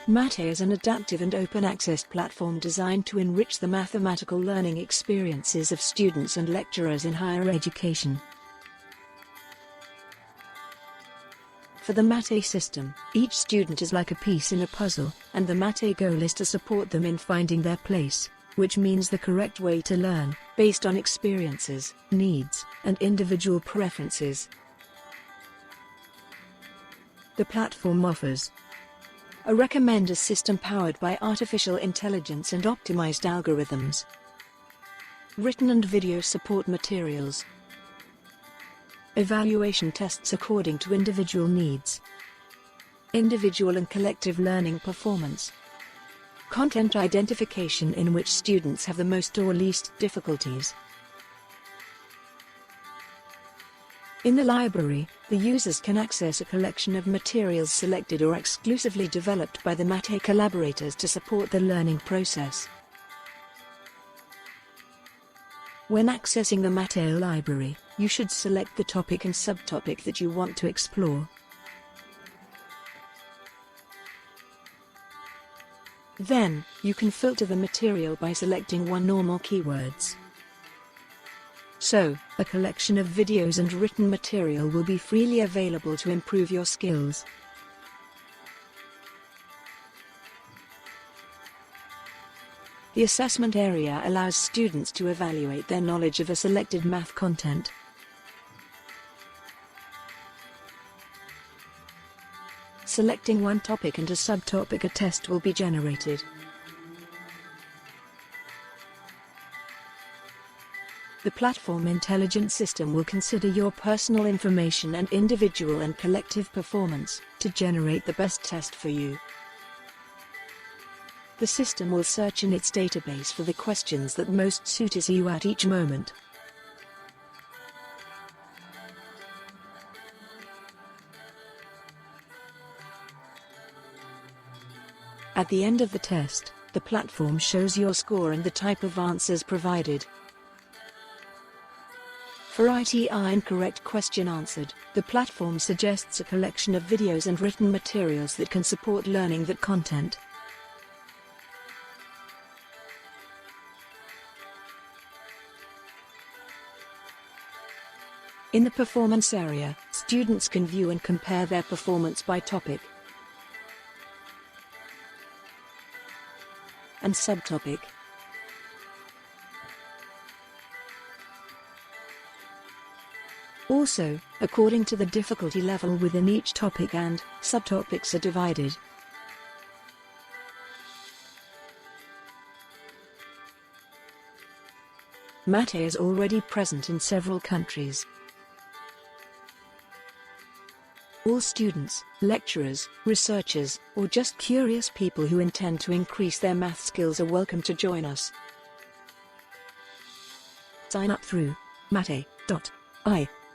MathE is an adaptive and open-access platform designed to enrich the mathematical learning experiences of students and lecturers in higher education. For the MathE system, each student is like a piece in a puzzle, and the MathE goal is to support them in finding their place, which means the correct way to learn, based on experiences, needs, and individual preferences. The platform offers a recommender system powered by artificial intelligence and optimized algorithms, written and video support materials, evaluation tests according to individual needs, individual and collective learning performance, content identification in which students have the most or least difficulties. In the library, the users can access a collection of materials selected or exclusively developed by the MathE collaborators to support the learning process. When accessing the MathE library, you should select the topic and subtopic that you want to explore. Then, you can filter the material by selecting one or more keywords. So, a collection of videos and written material will be freely available to improve your skills. The assessment area allows students to evaluate their knowledge of a selected math content. Selecting one topic and a subtopic, a test will be generated. The platform intelligence system will consider your personal information and individual and collective performance to generate the best test for you. The system will search in its database for the questions that most suit you at each moment. At the end of the test, the platform shows your score and the type of answers provided. For each incorrect question answered, the platform suggests a collection of videos and written materials that can support learning that content. In the performance area, students can view and compare their performance by topic and subtopic. Also, according to the difficulty level within each topic and subtopics are divided. MathE is already present in several countries. All students, lecturers, researchers, or just curious people who intend to increase their math skills are welcome to join us. Sign up through mathe.ipb.pt